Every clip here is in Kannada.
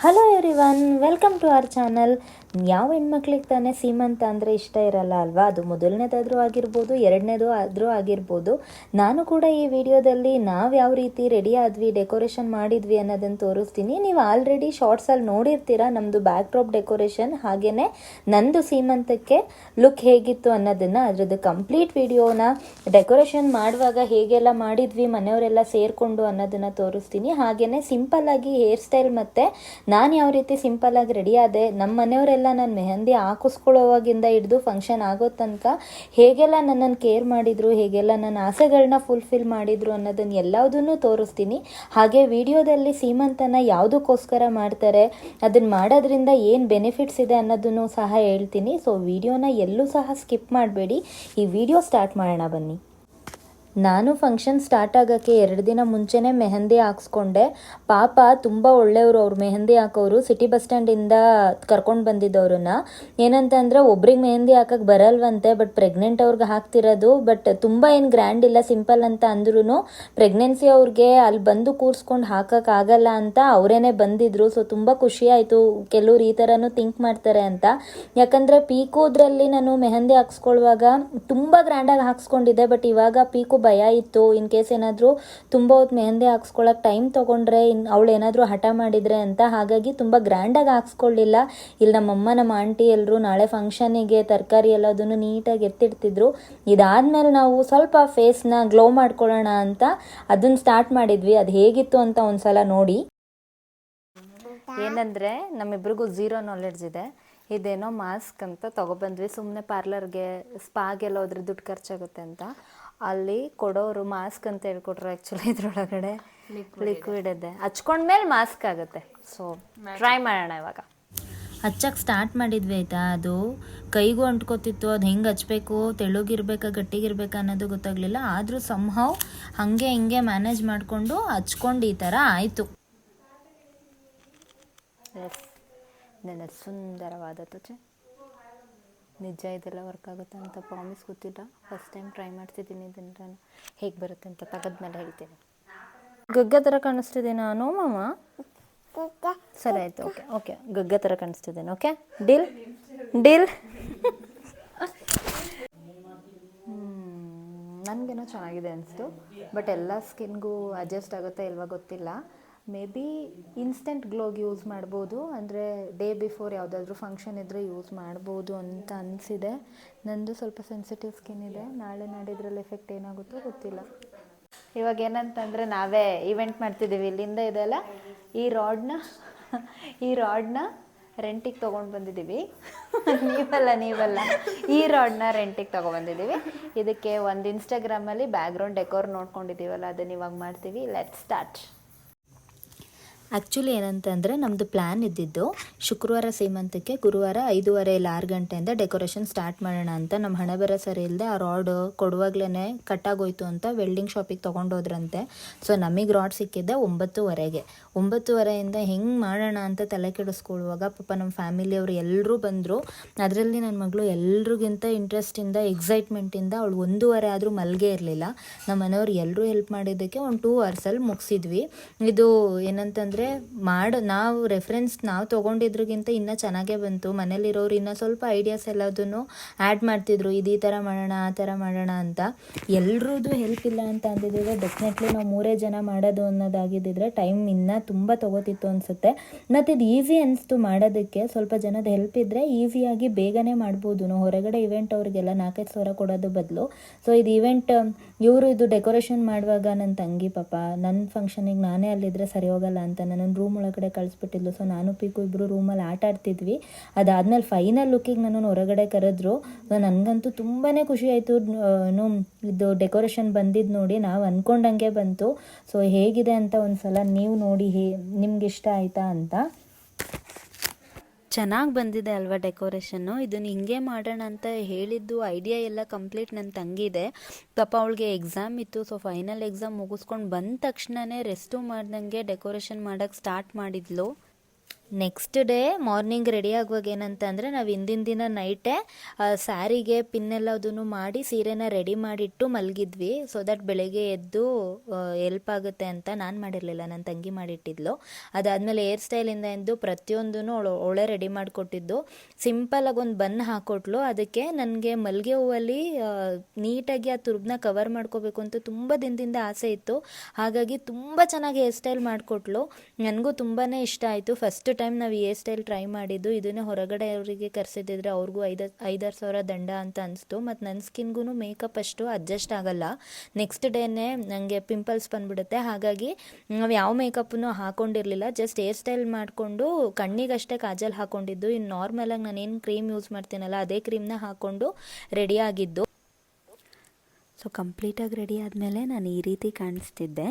Hello everyone, welcome to our channel. ಯಾವ ಹೆಣ್ಮಕ್ಳಿಗೆ ತಾನೇ ಸೀಮಂತ ಅಂದರೆ ಇಷ್ಟ ಇರಲ್ಲ ಅಲ್ವಾ? ಅದು ಮೊದಲನೇದಾದರೂ ಆಗಿರ್ಬೋದು, ಎರಡನೇದು ಆದರೂ ಆಗಿರ್ಬೋದು. ನಾನು ಕೂಡ ಈ ವಿಡಿಯೋದಲ್ಲಿ ನಾವು ಯಾವ ರೀತಿ ರೆಡಿ ಆದ್ವಿ, ಡೆಕೋರೇಷನ್ ಮಾಡಿದ್ವಿ ಅನ್ನೋದನ್ನು ತೋರಿಸ್ತೀನಿ. ನೀವು ಆಲ್ರೆಡಿ ಶಾರ್ಟ್ಸಲ್ಲಿ ನೋಡಿರ್ತೀರ ನಮ್ಮದು ಬ್ಯಾಕ್ ಡ್ರಾಪ್ ಡೆಕೋರೇಷನ್, ಹಾಗೆಯೇ ನಂದು ಸೀಮಂತಕ್ಕೆ ಲುಕ್ ಹೇಗಿತ್ತು ಅನ್ನೋದನ್ನು. ಅದರದ್ದು ಕಂಪ್ಲೀಟ್ ವಿಡಿಯೋನ ಡೆಕೋರೇಷನ್ ಮಾಡುವಾಗ ಹೇಗೆಲ್ಲ ಮಾಡಿದ್ವಿ ಮನೆಯವರೆಲ್ಲ ಸೇರಿಕೊಂಡು ಅನ್ನೋದನ್ನು ತೋರಿಸ್ತೀನಿ. ಹಾಗೆಯೇ ಸಿಂಪಲ್ಲಾಗಿ ಹೇರ್ ಸ್ಟೈಲ್ ಮತ್ತು ನಾನು ಯಾವ ರೀತಿ ಸಿಂಪಲ್ಲಾಗಿ ರೆಡಿ ಆದೆ, ನಮ್ಮ ಮನೆಯವರೆಲ್ಲ ನಾನು ಮೆಹಂದಿ ಹಾಕಿಸ್ಕೊಳ್ಳೋವಾಗಿಂದ ಹಿಡಿದು ಫಂಕ್ಷನ್ ಆಗೋ ತನಕ ಹೇಗೆಲ್ಲ ನನ್ನನ್ನು ಕೇರ್ ಮಾಡಿದರು, ಹೇಗೆಲ್ಲ ನನ್ನ ಆಸೆಗಳನ್ನ ಫುಲ್ಫಿಲ್ ಮಾಡಿದರು ಅನ್ನೋದನ್ನು ಎಲ್ಲದನ್ನೂ ತೋರಿಸ್ತೀನಿ. ಹಾಗೆ ವಿಡಿಯೋದಲ್ಲಿ ಸೀಮಂತನ ಯಾವುದಕ್ಕೋಸ್ಕರ ಮಾಡ್ತಾರೆ, ಅದನ್ನು ಮಾಡೋದ್ರಿಂದ ಏನು ಬೆನಿಫಿಟ್ಸ್ ಇದೆ ಅನ್ನೋದನ್ನು ಸಹ ಹೇಳ್ತೀನಿ. ಸೊ ವಿಡಿಯೋನ ಎಲ್ಲೂ ಸಹ ಸ್ಕಿಪ್ ಮಾಡಬೇಡಿ. ಈ ವಿಡಿಯೋ ಸ್ಟಾರ್ಟ್ ಮಾಡೋಣ ಬನ್ನಿ. ನಾನು ಫಂಕ್ಷನ್ ಸ್ಟಾರ್ಟ್ ಆಗೋಕ್ಕೆ 2 ದಿನ ಮುಂಚೆನೇ ಮೆಹಂದಿ ಹಾಕ್ಸ್ಕೊಂಡೆ. ಪಾಪ ತುಂಬ ಒಳ್ಳೆಯವರು, ಅವ್ರು ಮೆಹಂದಿ ಹಾಕೋರು. ಸಿಟಿ ಬಸ್ ಸ್ಟ್ಯಾಂಡಿಂದ ಕರ್ಕೊಂಡು ಬಂದಿದ್ದವ್ರನ್ನ. ಏನಂತಂದರೆ ಒಬ್ರಿಗೆ ಮೆಹಂದಿ ಹಾಕಕ್ಕೆ ಬರಲ್ವಂತೆ, ಬಟ್ ಪ್ರೆಗ್ನೆಂಟ್ ಅವ್ರಿಗೆ ಹಾಕ್ತಿರೋದು. ಬಟ್ ತುಂಬ ಏನು ಗ್ರ್ಯಾಂಡ್ ಇಲ್ಲ, ಸಿಂಪಲ್ ಅಂತ ಅಂದ್ರೂ ಪ್ರೆಗ್ನೆನ್ಸಿ ಅವ್ರಿಗೆ ಅಲ್ಲಿ ಬಂದು ಕೂರಿಸ್ಕೊಂಡು ಹಾಕೋಕ್ಕಾಗಲ್ಲ ಅಂತ ಅವರೇನೆ ಬಂದಿದ್ರು. ಸೊ ತುಂಬ ಖುಷಿ ಆಯಿತು. ಕೆಲವ್ರು ಈ ಥರನೂ ಥಿಂಕ್ ಮಾಡ್ತಾರೆ ಅಂತ. ಯಾಕಂದರೆ ಪೀಕೋದ್ರಲ್ಲಿ ನಾನು ಮೆಹಂದಿ ಹಾಕ್ಸ್ಕೊಳ್ಳುವಾಗ ತುಂಬ ಗ್ರ್ಯಾಂಡಾಗಿ ಹಾಕ್ಸ್ಕೊಂಡಿದ್ದೆ. ಬಟ್ ಇವಾಗ ಪೀಕು ಭಯ ಇತ್ತು, ಇನ್ ಕೇಸ್ ಏನಾದರೂ ತುಂಬ ಹೊತ್ತು ಮೆಹಂದಿ ಹಾಕ್ಸ್ಕೊಳ್ಳೋಕೆ ಟೈಮ್ ತೊಗೊಂಡ್ರೆ ಅವಳು ಏನಾದರೂ ಹಠ ಮಾಡಿದರೆ ಅಂತ. ಹಾಗಾಗಿ ತುಂಬ ಗ್ರ್ಯಾಂಡಾಗಿ ಹಾಕ್ಸ್ಕೊಳ್ಳಿಲ್ಲ. ಇಲ್ಲಿ ನಮ್ಮಮ್ಮ ನಮ್ಮ ಆಂಟಿ ಎಲ್ಲರೂ ನಾಳೆ ಫಂಕ್ಷನಿಗೆ ತರಕಾರಿ ಎಲ್ಲದನ್ನು ನೀಟಾಗಿ ಎತ್ತಿಡ್ತಿದ್ರು. ಇದಾದಮೇಲೆ ನಾವು ಸ್ವಲ್ಪ ಫೇಸ್ನ ಗ್ಲೋ ಮಾಡ್ಕೊಳ್ಳೋಣ ಅಂತ ಅದನ್ನು ಸ್ಟಾರ್ಟ್ ಮಾಡಿದ್ವಿ. ಅದು ಹೇಗಿತ್ತು ಅಂತ ಒಂದ್ಸಲ ನೋಡಿ. ಏನಂದರೆ ನಮ್ಮಿಬ್ರಿಗೂ ಝೀರೋ ನಾಲೆಡ್ಜ್ ಇದೆ. ಇದೇನೋ ಮಾಸ್ಕ್ ಅಂತ ತೊಗೊಬಂದ್ವಿ. ಸುಮ್ಮನೆ ಪಾರ್ಲರ್ಗೆ ಸ್ಪಾಗೆಲ್ಲ ಹೋದ್ರೆ ದುಡ್ಡು ಖರ್ಚಾಗುತ್ತೆ ಅಂತ ಅಲ್ಲಿ ಕೊಡೋರು ಮಾಸ್ಕ್ ಅಂತ ಹೇಳ್ಕೊಟ್ರು. ಆ್ಯಕ್ಚುಲಿ ಇದ್ರೊಳಗಡೆ ಲಿಕ್ವಿಡ್ ಇದೆ, ಹಚ್ಕೊಂಡ್ಮೇಲೆ ಮಾಸ್ಕ್ ಆಗುತ್ತೆ. ಸೊ ಟ್ರೈ ಮಾಡೋಣ ಇವಾಗ. ಹಚ್ಚಕ್ಕೆ ಸ್ಟಾರ್ಟ್ ಮಾಡಿದ್ವಿ ಆಯಿತಾ. ಅದು ಕೈಗೂ ಅಂಟ್ಕೋತಿತ್ತು. ಅದು ಹೆಂಗೆ ಹಚ್ಬೇಕು, ತೆಳುಗಿರ್ಬೇಕಾ ಗಟ್ಟಿಗಿರ್ಬೇಕಾ ಅನ್ನೋದು ಗೊತ್ತಾಗಲಿಲ್ಲ. ಆದರೂ ಸಂಹೌ ಹಾಗೆ ಹಿಂಗೆ ಮ್ಯಾನೇಜ್ ಮಾಡಿಕೊಂಡು ಹಚ್ಕೊಂಡು ಈ ಥರ ಆಯಿತು. ಎಸ್, ನನ್ನ ಸುಂದರವಾದ ತ್ವಚೆ. ನಿಜ ಇದೆಲ್ಲ ವರ್ಕ್ ಆಗುತ್ತೆ ಅಂತ ಪ್ರಾಮಿಸ್ ಗೊತ್ತಿಲ್ಲ. ಫಸ್ಟ್ ಟೈಮ್ ಟ್ರೈ ಮಾಡ್ತಿದ್ದೀನಿ. ಇದನ್ನು ಹೇಗೆ ಬರುತ್ತೆ ಅಂತ ತೆಗೆದ್ಮೇಲೆ ಹೇಳ್ತೀನಿ. ಗಗ್ಗೆ ಥರ ಕಾಣಿಸ್ತಿದೆ ನಾನು ಮಾಮ? ಸರಿ ಆಯಿತು, ಓಕೆ ಓಕೆ, ಗಗ್ಗೆ ಥರ ಕಾಣಿಸ್ತಿದ್ದೇನೆ. Okay, deal deal. ನನಗೇನೋ ಚೆನ್ನಾಗಿದೆ ಅನಿಸ್ತು. ಬಟ್ ಎಲ್ಲ ಸ್ಕಿನ್ಗೂ ಅಡ್ಜಸ್ಟ್ ಆಗುತ್ತೆ ಇಲ್ವಾ ಗೊತ್ತಿಲ್ಲ. ಮೇ ಬಿ ಇನ್ಸ್ಟೆಂಟ್ ಗ್ಲೋಗೆ ಯೂಸ್ ಮಾಡ್ಬೋದು, ಅಂದರೆ ಡೇ ಬಿಫೋರ್ ಯಾವುದಾದ್ರೂ ಫಂಕ್ಷನ್ ಇದ್ದರೆ ಯೂಸ್ ಮಾಡ್ಬೋದು ಅಂತ ಅನಿಸಿದೆ. ನಂದು ಸ್ವಲ್ಪ ಸೆನ್ಸಿಟಿವ್ ಸ್ಕಿನ್ ಇದೆ. ನಾಳೆ ನಾಡಿದ್ರಲ್ಲಿ ಎಫೆಕ್ಟ್ ಏನಾಗುತ್ತೋ ಗೊತ್ತಿಲ್ಲ. ಇವಾಗ ಏನಂತಂದರೆ ನಾವೇ ಇವೆಂಟ್ ಮಾಡ್ತಿದ್ದೀವಿ. ಇಲ್ಲಿಂದ ಇದೆಲ್ಲ ಈ ರಾಡ್ನ ರೆಂಟಿಗೆ ತೊಗೊಂಡು ಬಂದಿದ್ದೀವಿ. ನೀವಲ್ಲ ಈ ರಾಡ್ನ ರೆಂಟಿಗೆ ತೊಗೊಬಂದಿದ್ದೀವಿ. ಇದಕ್ಕೆ ಒಂದು ಇನ್ಸ್ಟಾಗ್ರಾಮಲ್ಲಿ ಬ್ಯಾಕ್ಗ್ರೌಂಡ್ ಡೆಕೋರ್ ನೋಡ್ಕೊಂಡಿದ್ದೀವಲ್ಲ, ಅದನ್ನು ಇವಾಗ ಮಾಡ್ತೀವಿ. Let's start. ಆ್ಯಕ್ಚುಲಿ ಏನಂತಂದರೆ ನಮ್ಮದು ಪ್ಲ್ಯಾನ್ ಇದ್ದಿದ್ದು ಶುಕ್ರವಾರ ಸೀಮಂತಕ್ಕೆ, ಗುರುವಾರ 5:30 ಇಲ್ಲ 6 ಗಂಟೆಯಿಂದ ಡೆಕೋರೇಷನ್ ಸ್ಟಾರ್ಟ್ ಮಾಡೋಣ ಅಂತ. ನಮ್ಮ ಹಣೆ ಬರ ಸರಿ ಇಲ್ಲದೆ ಆ ರಾಡ್ ಕೊಡುವಾಗಲೇ ಕಟ್ಟಾಗೋಯ್ತು ಅಂತ ವೆಲ್ಡಿಂಗ್ ಶಾಪಿಗೆ ತೊಗೊಂಡೋದ್ರಂತೆ. ಸೊ ನಮಗೆ ರಾಡ್ ಸಿಕ್ಕಿದ್ದೆ 9:30ಗೆ. 9:30ಇಂದ ಹೆಂಗೆ ಮಾಡೋಣ ಅಂತ ತಲೆ ಕೆಡಿಸ್ಕೊಳ್ಳುವಾಗ ಪಾಪ ನಮ್ಮ ಫ್ಯಾಮಿಲಿಯವರು ಎಲ್ಲರೂ ಬಂದರು. ಅದರಲ್ಲಿ ನನ್ನ ಮಗಳು ಎಲ್ರಿಗಿಂತ ಇಂಟ್ರೆಸ್ಟಿಂದ ಎಕ್ಸೈಟ್ಮೆಂಟಿಂದ ಅವಳು 1:30 ಆದರೂ ಮಲ್ಗೆ ಇರಲಿಲ್ಲ. ನಮ್ಮ ಮನೆಯವ್ರು ಎಲ್ಲರೂ ಹೆಲ್ಪ್ ಮಾಡಿದ್ದಕ್ಕೆ ಒಂದು 2 ಅವರ್ಸಲ್ಲಿ ಮುಗಿಸಿದ್ವಿ. ಇದು ಏನಂತಂದರೆ ನಾವು ರೆಫರೆನ್ಸ್ ನಾವು ತೊಗೊಂಡಿದ್ರಿಗಿಂತ ಇನ್ನೂ ಚೆನ್ನಾಗೇ ಬಂತು. ಮನೇಲಿರೋರು ಇನ್ನೂ ಸ್ವಲ್ಪ ಐಡಿಯಾಸ್ ಎಲ್ಲದನ್ನು ಆ್ಯಡ್ ಮಾಡ್ತಿದ್ರು. ಇದು ಈ ಥರ ಮಾಡೋಣ, ಆ ಥರ ಮಾಡೋಣ ಅಂತ. ಎಲ್ರದ್ದು ಹೆಲ್ಪ್ ಇಲ್ಲ ಅಂತ ಅಂದಿದ್ದರೆ ಡೆಫಿನೆಟ್ಲಿ ನಾವು 3 ಜನ ಮಾಡೋದು ಅನ್ನೋದಾಗಿದ್ದಿದ್ರೆ ಟೈಮ್ ಇನ್ನೂ ತುಂಬ ತೊಗೋತಿತ್ತು ಅನಿಸುತ್ತೆ. ಮತ್ತು ಇದು ಈಸಿ ಅನಿಸ್ತು ಮಾಡೋದಕ್ಕೆ. ಸ್ವಲ್ಪ ಜನದ ಹೆಲ್ಪ್ ಇದ್ದರೆ ಈಸಿಯಾಗಿ ಬೇಗನೆ ಮಾಡ್ಬೋದು. ನಾವು ಹೊರಗಡೆ ಇವೆಂಟ್ ಅವರಿಗೆಲ್ಲ 4-5 ಸಾವಿರ ಕೊಡೋದು ಬದಲು. ಸೊ ಇದು ಇವೆಂಟ್ ಇದು ಡೆಕೋರೇಷನ್ ಮಾಡುವಾಗ ನನ್ನ ತಂಗಿ ಪಾಪ ನನ್ನ ಫಂಕ್ಷನಿಗೆ ನಾನೇ ಅಲ್ಲಿದ್ದರೆ ಸರಿ ಹೋಗಲ್ಲ ಅಂತ ನನ್ನ ರೂಮ್ ಒಳಗಡೆ ಕಳಿಸ್ಬಿಟ್ಟಿದ್ಲು. ಸೊ ನಾನು ಪೀಕು ಇಬ್ಬರು ರೂಮಲ್ಲಿ ಆಟ ಆಡ್ತಿದ್ವಿ. ಅದಾದಮೇಲೆ ಫೈನಲ್ ಲುಕ್ಕಿಗೆ ನನ್ನನ್ನು ಹೊರಗಡೆ ಕರೆದ್ರು. ನನಗಂತೂ ತುಂಬಾ ಖುಷಿ ಆಯಿತು. ಇದು ಡೆಕೋರೇಷನ್ ಬಂದಿದ್ದು ನೋಡಿ ನಾವು ಅಂದ್ಕೊಂಡಂಗೆ ಬಂತು. ಸೊ ಹೇಗಿದೆ ಅಂತ ಒಂದು ಸಲ ನೀವು ನೋಡಿ ನಿಮ್ಗೆ ಇಷ್ಟ ಆಯಿತಾ ಅಂತ. ಚೆನ್ನಾಗಿ ಬಂದಿದೆ ಅಲ್ವಾ ಡೆಕೋರೇಷನ್ನು. ಇದನ್ನು ಹಿಂಗೆ ಮಾಡೋಣ ಅಂತ ಹೇಳಿದ್ದು ಐಡಿಯಾ ಎಲ್ಲ ಕಂಪ್ಲೀಟ್ ನನ್ನ ತಂಗಿದೆ. ಪಾಪ ಅವಳಿಗೆ ಎಕ್ಸಾಮ್ ಇತ್ತು. ಸೊ ಫೈನಲ್ ಎಕ್ಸಾಮ್ ಮುಗಿಸ್ಕೊಂಡು ಬಂದ ತಕ್ಷಣವೇ ರೆಸ್ಟು ಮಾಡ್ದಂಗೆ ಡೆಕೋರೇಷನ್ ಮಾಡೋಕ್ಕೆ ಸ್ಟಾರ್ಟ್ ಮಾಡಿದ್ಲು. ನೆಕ್ಸ್ಟ್ ಡೇ ಮಾರ್ನಿಂಗ್ ರೆಡಿ ಆಗುವಾಗ ಏನಂತ ಅಂದರೆ ನಾವು ಹಿಂದಿನ ದಿನ ನೈಟೇ ಸ್ಯಾರಿಗೆ ಪಿನ್ನೆಲ್ಲದನ್ನು ಮಾಡಿ ಸೀರೆನ ರೆಡಿ ಮಾಡಿಟ್ಟು ಮಲಗಿದ್ವಿ. ಸೊ ದಟ್ ಬೆಳಗ್ಗೆ ಎದ್ದು ಎಲ್ಪ್ ಆಗುತ್ತೆ ಅಂತ. ನಾನು ಮಾಡಿರಲಿಲ್ಲ, ನನ್ನ ತಂಗಿ ಮಾಡಿಟ್ಟಿದ್ಲು. ಅದಾದಮೇಲೆ ಹೇರ್ ಸ್ಟೈಲಿಂದ ಎಂದು ಪ್ರತಿಯೊಂದೂ ಅವಳೇ ರೆಡಿ ಮಾಡಿಕೊಟ್ಟಿದ್ದು. ಸಿಂಪಲಾಗಿ ಒಂದು ಬನ್ ಹಾಕ್ಕೊಟ್ಲು. ಅದಕ್ಕೆ ನನಗೆ ಮಲ್ಲಿಗೆ ಹೂವಲ್ಲಿ ನೀಟಾಗಿ ಆ ತುರ್ಬನ್ನ ಕವರ್ ಮಾಡ್ಕೋಬೇಕು ಅಂತ ತುಂಬ ದಿನದಿಂದ ಆಸೆ ಇತ್ತು. ಹಾಗಾಗಿ ತುಂಬ ಚೆನ್ನಾಗಿ ಹೇರ್ ಸ್ಟೈಲ್ ಮಾಡಿಕೊಟ್ಲು. ನನಗೂ ತುಂಬಾ ಇಷ್ಟ ಆಯಿತು. ಫಸ್ಟ್ ಟೈಮ್ ನಾವು ಈ ಹೇರ್ ಸ್ಟೈಲ್ ಟ್ರೈ ಮಾಡಿದ್ದು. ಇದನ್ನೇ ಹೊರಗಡೆ ಅವರಿಗೆ ಕರೆಸಿದ್ರೆ ಅವ್ರಿಗೂ 5-6 ಸಾವಿರ ದಂಡ ಅಂತ ಅನಿಸ್ತು. ಮತ್ತು ನನ್ನ ಸ್ಕಿನ್ಗೂ ಮೇಕಪ್ ಅಷ್ಟು ಅಡ್ಜಸ್ಟ್ ಆಗಲ್ಲ. ನೆಕ್ಸ್ಟ್ ಡೇನೇ ನನಗೆ ಪಿಂಪಲ್ಸ್ ಬಂದುಬಿಡುತ್ತೆ. ಹಾಗಾಗಿ ನಾವು ಯಾವ ಮೇಕಪ್ಪನ್ನು ಹಾಕೊಂಡಿರಲಿಲ್ಲ. ಜಸ್ಟ್ ಹೇರ್ ಸ್ಟೈಲ್ ಮಾಡಿಕೊಂಡು ಕಣ್ಣಿಗಷ್ಟೇ ಕಾಜಲ್ ಹಾಕೊಂಡಿದ್ದು. ಇನ್ನು ನಾರ್ಮಲಾಗಿ ನಾನೇನು ಕ್ರೀಮ್ ಯೂಸ್ ಮಾಡ್ತೀನಲ್ಲ ಅದೇ ಕ್ರೀಮ್ನ ಹಾಕ್ಕೊಂಡು ರೆಡಿ ಆಗಿದ್ದು. ಸೊ ಕಂಪ್ಲೀಟಾಗಿ ರೆಡಿ ಆದಮೇಲೆ ನಾನು ಈ ರೀತಿ ಕಾಣಿಸ್ತಿದ್ದೆ.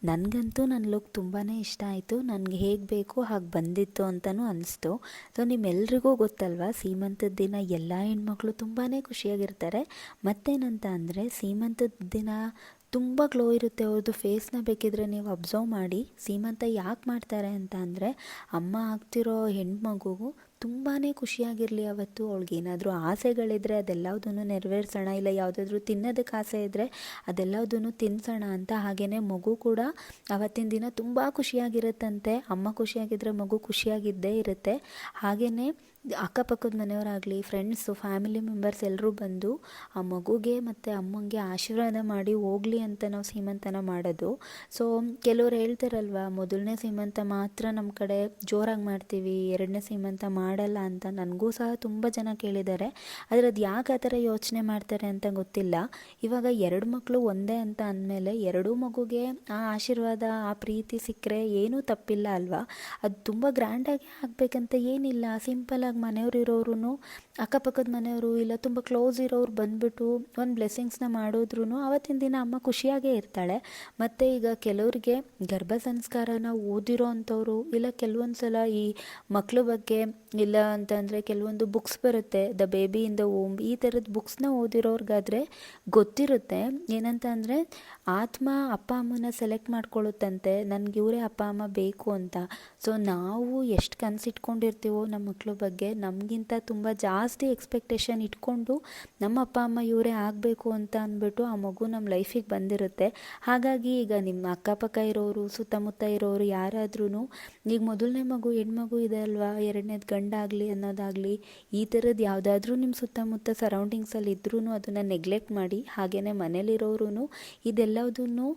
ನನಗಂತೂ ನನ್ನ ಲುಕ್ ತುಂಬಾ ಇಷ್ಟ ಆಯಿತು. ನನಗೆ ಹೇಗೆ ಬೇಕು ಹಾಗೆ ಬಂದಿತ್ತು ಅಂತಲೂ ಅನಿಸ್ತು. ಸೊ ನಿಮ್ಮೆಲ್ರಿಗೂ ಗೊತ್ತಲ್ವ, ಸೀಮಂತದ ದಿನ ಎಲ್ಲ ಹೆಣ್ಮಕ್ಳು ತುಂಬಾ ಖುಷಿಯಾಗಿರ್ತಾರೆ. ಮತ್ತೇನಂತ ಅಂದರೆ ಸೀಮಂತದ ದಿನ ತುಂಬ ಗ್ಲೋ ಇರುತ್ತೆ ಅವ್ರದ್ದು ಫೇಸ್ನ. ಬೇಕಿದ್ರೆ ನೀವು ಅಬ್ಸರ್ವ್ ಮಾಡಿ. ಸೀಮಂತ ಯಾಕೆ ಮಾಡ್ತಾರೆ ಅಂತ ಅಂದರೆ ಅಮ್ಮ ಆಗ್ತಿರೋ ಹೆಣ್ಮಗುಗೂ ತುಂಬಾ ಖುಷಿಯಾಗಿರಲಿ ಅವತ್ತು. ಅವಳಿಗೇನಾದರೂ ಆಸೆಗಳಿದ್ರೆ ಅದೆಲ್ಲದನ್ನು ನೆರವೇರಿಸೋಣ, ಇಲ್ಲ ಯಾವುದಾದ್ರೂ ತಿನ್ನೋದಕ್ಕೆ ಆಸೆ ಇದ್ದರೆ ಅದೆಲ್ಲದನ್ನು ತಿನ್ನಿಸೋಣ ಅಂತ. ಹಾಗೆಯೇ ಮಗು ಕೂಡ ಅವತ್ತಿನ ದಿನ ತುಂಬ ಖುಷಿಯಾಗಿರುತ್ತಂತೆ. ಅಮ್ಮ ಖುಷಿಯಾಗಿದ್ದರೆ ಮಗು ಖುಷಿಯಾಗಿದ್ದೇ ಇರುತ್ತೆ. ಹಾಗೆಯೇ ಅಕ್ಕಪಕ್ಕದ ಮನೆಯವರಾಗಲಿ, ಫ್ರೆಂಡ್ಸು, ಫ್ಯಾಮಿಲಿ ಮೆಂಬರ್ಸ್ ಎಲ್ಲರೂ ಬಂದು ಆ ಮಗುಗೆ ಮತ್ತು ಅಮ್ಮಂಗೆ ಆಶೀರ್ವಾದ ಮಾಡಿ ಹೋಗಲಿ ಅಂತ ನಾವು ಸೀಮಂತನ ಮಾಡೋದು. ಸೊ ಕೆಲವ್ರು ಹೇಳ್ತಾರಲ್ವ, ಮೊದಲನೇ ಸೀಮಂತ ಮಾತ್ರ ನಮ್ಮ ಕಡೆ ಜೋರಾಗಿ ಮಾಡ್ತೀವಿ, ಎರಡನೇ ಸೀಮಂತ ಮಾಡಲ್ಲ ಅಂತ. ನನಗೂ ಸಹ ತುಂಬ ಜನ ಕೇಳಿದ್ದಾರೆ. ಆದರೆ ಅದು ಯಾಕೆ ಆ ಥರ ಯೋಚನೆ ಮಾಡ್ತಾರೆ ಅಂತ ಗೊತ್ತಿಲ್ಲ. ಇವಾಗ 2 ಮಕ್ಕಳು ಒಂದೇ ಅಂತ ಅಂದಮೇಲೆ ಎರಡೂ ಮಗುಗೆ ಆ ಆಶೀರ್ವಾದ, ಆ ಪ್ರೀತಿ ಸಿಕ್ಕರೆ ಏನೂ ತಪ್ಪಿಲ್ಲ ಅಲ್ವಾ. ಅದು ತುಂಬ ಗ್ರ್ಯಾಂಡಾಗಿ ಆಗಬೇಕಂತ ಏನಿಲ್ಲ. ಸಿಂಪಲಾಗಿ ಮನೆಯವ್ರು ಇರೋರು, ಅಕ್ಕಪಕ್ಕದ ಮನೆಯವರು, ಇಲ್ಲ ತುಂಬ ಕ್ಲೋಸ್ ಇರೋರು ಬಂದುಬಿಟ್ಟು ಒಂದು ಬ್ಲೆಸ್ಸಿಂಗ್ಸ್ನ ಮಾಡಿದ್ರೂ ಆವತ್ತಿನ ದಿನ ಅಮ್ಮ ಖುಷಿಯಾಗೇ ಇರ್ತಾಳೆ. ಮತ್ತು ಈಗ ಕೆಲವ್ರಿಗೆ ಗರ್ಭ ಸಂಸ್ಕಾರನ ಓದಿರೋ ಅಂಥವ್ರು, ಇಲ್ಲ ಕೆಲವೊಂದು ಸಲ ಈ ಮಕ್ಕಳ ಬಗ್ಗೆ, ಇಲ್ಲ ಅಂತಂದರೆ ಕೆಲವೊಂದು ಬುಕ್ಸ್ ಬರುತ್ತೆ, the baby in the womb, ಈ ಥರದ ಬುಕ್ಸ್ನ ಓದಿರೋರ್ಗಾದರೆ ಗೊತ್ತಿರುತ್ತೆ. ಏನಂತ ಅಂದರೆ ಆತ್ಮ ಅಪ್ಪ ಅಮ್ಮನ ಸೆಲೆಕ್ಟ್ ಮಾಡ್ಕೊಳ್ಳುತ್ತಂತೆ, ನನಗೆ ಇವರೇ ಅಪ್ಪ ಅಮ್ಮ ಬೇಕು ಅಂತ. ಸೊ ನಾವು ಎಷ್ಟು ಕನಸಿಟ್ಕೊಂಡಿರ್ತೀವೋ ನಮ್ಮ ಮಕ್ಕಳ ಬಗ್ಗೆ, ನಮಗಿಂತ ತುಂಬ ಜಾಸ್ತಿ ಎಕ್ಸ್ಪೆಕ್ಟೇಷನ್ ಇಟ್ಕೊಂಡು ನಮ್ಮ ಅಪ್ಪ ಅಮ್ಮ ಇವರೇ ಆಗಬೇಕು ಅಂತ ಅಂದ್ಬಿಟ್ಟು ಆ ಮಗು ನಮ್ಮ ಲೈಫಿಗೆ ಬಂದಿರುತ್ತೆ. ಹಾಗಾಗಿ ಈಗ ನಿಮ್ಮ ಅಕ್ಕಪಕ್ಕ ಇರೋರು, ಸುತ್ತಮುತ್ತ ಇರೋರು ಯಾರಾದ್ರೂ ಈಗ ಮೊದಲನೇ ಮಗು ಹೆಣ್ಮಗು ಇದೆ ಅಲ್ವಾ, ಎರಡನೇದು ಗಂಡಾಗಲಿ ಅನ್ನೋದಾಗಲಿ, ಈ ಥರದ್ದು ಯಾವುದಾದ್ರೂ ನಿಮ್ಮ ಸುತ್ತಮುತ್ತ ಸರೌಂಡಿಂಗ್ಸಲ್ಲಿ ಇದ್ರೂ ಅದನ್ನು ನೆಗ್ಲೆಕ್ಟ್ ಮಾಡಿ. ಹಾಗೆಯೇ ಮನೇಲಿರೋರು ಇದೆಲ್ಲದನ್ನು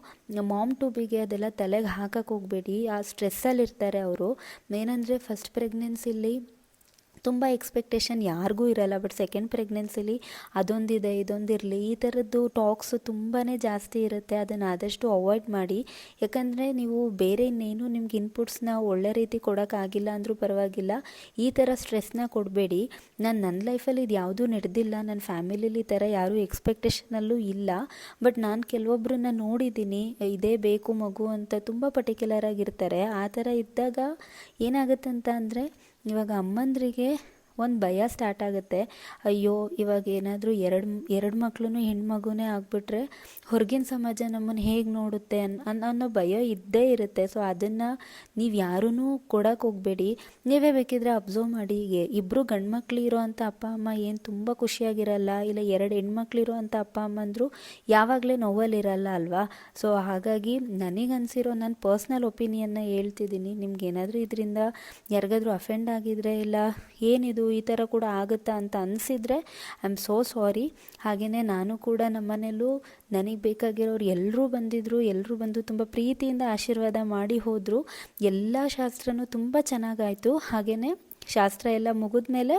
ಮಾಮ್ ಟು ಬಿಗೆ ಅದೆಲ್ಲ ತಲೆಗೆ ಹಾಕಕ್ಕೆ ಹೋಗಬೇಡಿ. ಆ ಸ್ಟ್ರೆಸ್ಸಲ್ಲಿರ್ತಾರೆ ಅವರು. ಏನಂದರೆ ಫಸ್ಟ್ ಪ್ರೆಗ್ನೆನ್ಸಿಲಿ ತುಂಬ ಎಕ್ಸ್ಪೆಕ್ಟೇಷನ್ ಯಾರಿಗೂ ಇರಲ್ಲ. ಬಟ್ ಸೆಕೆಂಡ್ ಪ್ರೆಗ್ನೆನ್ಸಿಲಿ ಅದೊಂದಿದೆ, ಇದೊಂದಿರಲಿ, ಈ ಥರದ್ದು ಟಾಕ್ಸು ತುಂಬಾ ಜಾಸ್ತಿ ಇರುತ್ತೆ. ಅದನ್ನು ಆದಷ್ಟು ಅವಾಯ್ಡ್ ಮಾಡಿ. ಯಾಕಂದರೆ ನೀವು ಬೇರೆ ಇನ್ನೇನು ನಿಮ್ಗೆ ಇನ್ಪುಟ್ಸ್ನ ಒಳ್ಳೆ ರೀತಿ ಕೊಡೋಕ್ಕಾಗಿಲ್ಲ ಅಂದರೂ ಪರವಾಗಿಲ್ಲ, ಈ ಥರ ಸ್ಟ್ರೆಸ್ನ ಕೊಡಬೇಡಿ. ನನ್ನ ಲೈಫಲ್ಲಿ ಇದು ಯಾವುದೂ ನಡೆದಿಲ್ಲ, ನನ್ನ ಫ್ಯಾಮಿಲಿಲಿ ಈ ಥರ ಯಾರೂ ಎಕ್ಸ್ಪೆಕ್ಟೇಷನಲ್ಲೂ ಇಲ್ಲ. ಬಟ್ ನಾನು ಕೆಲವೊಬ್ಬರನ್ನ ನೋಡಿದ್ದೀನಿ, ಇದೇ ಬೇಕು ಮಗು ಅಂತ ತುಂಬ ಪರ್ಟಿಕ್ಯುಲರ್ ಆಗಿರ್ತಾರೆ. ಆ ಥರ ಇದ್ದಾಗ ಏನಾಗುತ್ತೆ ಅಂತ ಅಂದರೆ, ಇವಾಗ ಅಮ್ಮಂದ್ರಿಗೆ ಒಂದು ಭಯ ಸ್ಟಾರ್ಟ್ ಆಗುತ್ತೆ. ಅಯ್ಯೋ ಇವಾಗ ಏನಾದರೂ ಎರಡು ಮಕ್ಕಳು ಹೆಣ್ಮಗುನೇ ಆಗಿಬಿಟ್ರೆ ಹೊರಗಿನ ಸಮಾಜ ನಮ್ಮನ್ನು ಹೇಗೆ ನೋಡುತ್ತೆ ಅನ್ನೋ ಭಯ ಇದ್ದೇ ಇರುತ್ತೆ. ಸೊ ಅದನ್ನು ನೀವು ಯಾರೂ ಕೊಡೋಕೆ ಹೋಗಬೇಡಿ. ನೀವೇ ಬೇಕಿದ್ರೆ ಅಬ್ಸರ್ವ್ ಮಾಡಿ. ಇಬ್ಬರು ಗಂಡು ಮಕ್ಳು ಇರೋ ಅಂಥ ಅಪ್ಪ ಅಮ್ಮ ಏನು ತುಂಬ ಖುಷಿಯಾಗಿರಲ್ಲ, ಇಲ್ಲ 2 ಹೆಣ್ಮಕ್ಳಿರೋ ಅಂಥ ಅಪ್ಪ ಅಮ್ಮಂದರು ಯಾವಾಗಲೇ ನೋವಲ್ಲಿರಲ್ಲ ಅಲ್ವಾ. ಸೊ ಹಾಗಾಗಿ ನನಗನ್ಸಿರೋ ನನ್ನ ಪರ್ಸ್ನಲ್ ಒಪಿನಿಯನ್ನ ಹೇಳ್ತಿದ್ದೀನಿ. ನಿಮ್ಗೇನಾದರೂ ಇದರಿಂದ ಯಾರಿಗಾದ್ರೂ ಅಫೆಂಡ್ ಆಗಿದ್ರೆ, ಇಲ್ಲ ಏನಿದು ಈ ಥರ ಕೂಡ ಆಗುತ್ತಾ ಅಂತ ಅನಿಸಿದರೆ ಐ ಆಮ್ ಸೋ ಸಾರಿ. ಹಾಗೆಯೇ ನಾನು ಕೂಡ ನಮ್ಮನೇಲೂ ನನಗೆ ಬೇಕಾಗಿರೋರು ಎಲ್ಲರೂ ಬಂದಿದ್ದರು. ಎಲ್ಲರೂ ಬಂದು ತುಂಬ ಪ್ರೀತಿಯಿಂದ ಆಶೀರ್ವಾದ ಮಾಡಿ ಹೋದರು. ಎಲ್ಲ ಶಾಸ್ತ್ರನೂ ತುಂಬ ಚೆನ್ನಾಗಾಯಿತು. ಹಾಗೆಯೇ ಶಾಸ್ತ್ರ ಎಲ್ಲ ಮುಗಿದ ಮೇಲೆ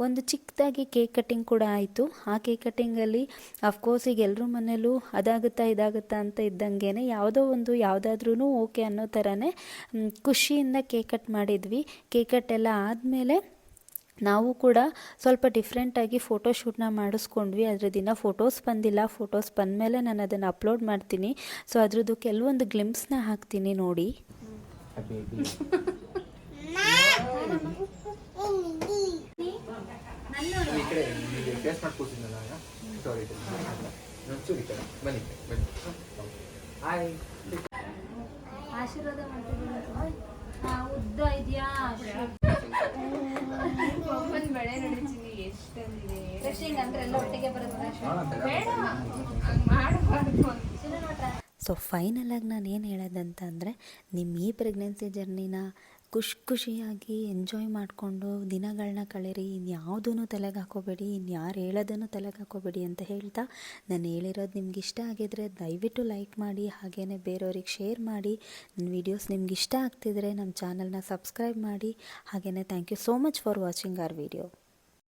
ಒಂದು ಚಿಕ್ಕದಾಗಿ ಕೇಕ್ ಕಟ್ಟಿಂಗ್ ಕೂಡ ಆಯಿತು. ಆ ಕೇಕ್ ಕಟ್ಟಿಂಗಲ್ಲಿ ಅಫ್ಕೋರ್ಸ್ ಈಗ ಎಲ್ಲರೂ ಮನೇಲೂ ಅದಾಗುತ್ತಾ ಇದಾಗುತ್ತಾ ಅಂತ ಇದ್ದಂಗೆ ಯಾವುದಾದ್ರೂ ಓಕೆ ಅನ್ನೋ ಥರನೇ ಖುಷಿಯಿಂದ ಕೇಕ್ ಕಟ್ ಮಾಡಿದ್ವಿ. ಕೇಕ್ ಕಟ್ ಎಲ್ಲ ಆದಮೇಲೆ ನಾವು ಕೂಡ ಸ್ವಲ್ಪ ಡಿಫ್ರೆಂಟಾಗಿ ಫೋಟೋಶೂಟ್ನ ಮಾಡಿಸ್ಕೊಂಡ್ವಿ. ಅದರದ್ದಿನ ಫೋಟೋಸ್ ಬಂದಿಲ್ಲ. ಫೋಟೋಸ್ ಬಂದಮೇಲೆ ನಾನು ಅದನ್ನು ಅಪ್ಲೋಡ್ ಮಾಡ್ತೀನಿ. ಸೊ ಅದರದ್ದು ಕೆಲವೊಂದು ಗ್ಲಿಮ್ಸ್ನ ಹಾಕ್ತೀನಿ ನೋಡಿ. ಆಶೀರ್ವಾದ ಮಾಡ್ತಿದ್ದೀನಿ. ಉದ್ದ ಇದೆಯಾ? ಗಳೆ ನಡೀತೀನಿ ಎಷ್ಟೊಂದಿದೆ ಫ್ರೆಶಿಂಗ್ ಅಂದ್ರೆ ಎಲ್ಲ ಒಟ್ಟಿಗೆ ಬರುತ್ತೆ ಬೇಡ ಹಂಗೆ ಮಾಡಬಾರ್ದು ಅಂತ. ಸೊ ಫೈನಲಾಗಿ ನಾನು ಏನು ಹೇಳೋದಂತ ಅಂದರೆ ನಿಮ್ಮ ಈ ಪ್ರೆಗ್ನೆನ್ಸಿ ಜರ್ನಿನ ಖುಷಿಯಾಗಿ ಎಂಜಾಯ್ ಮಾಡಿಕೊಂಡು ದಿನಗಳನ್ನ ಕಳೀರಿ. ಇನ್ಯಾವುದೂ ತಲೆಗೆ ಹಾಕೋಬೇಡಿ, ಇನ್ಯಾರು ಹೇಳೋದನ್ನು ತಲೆಗೆ ಹಾಕೋಬೇಡಿ ಅಂತ ಹೇಳ್ತಾ, ನಾನು ಹೇಳಿರೋದು ನಿಮ್ಗೆ ಇಷ್ಟ ಆಗಿದ್ರೆ ದಯವಿಟ್ಟು ಲೈಕ್ ಮಾಡಿ, ಹಾಗೆಯೇ ಬೇರೆಯವ್ರಿಗೆ ಶೇರ್ ಮಾಡಿ. ನನ್ನ ವೀಡಿಯೋಸ್ ನಿಮ್ಗೆ ಇಷ್ಟ ಆಗ್ತಿದ್ರೆ ನಮ್ಮ ಚಾನಲ್ನ ಸಬ್ಸ್ಕ್ರೈಬ್ ಮಾಡಿ. ಹಾಗೆಯೇ thank you so much for watching our video.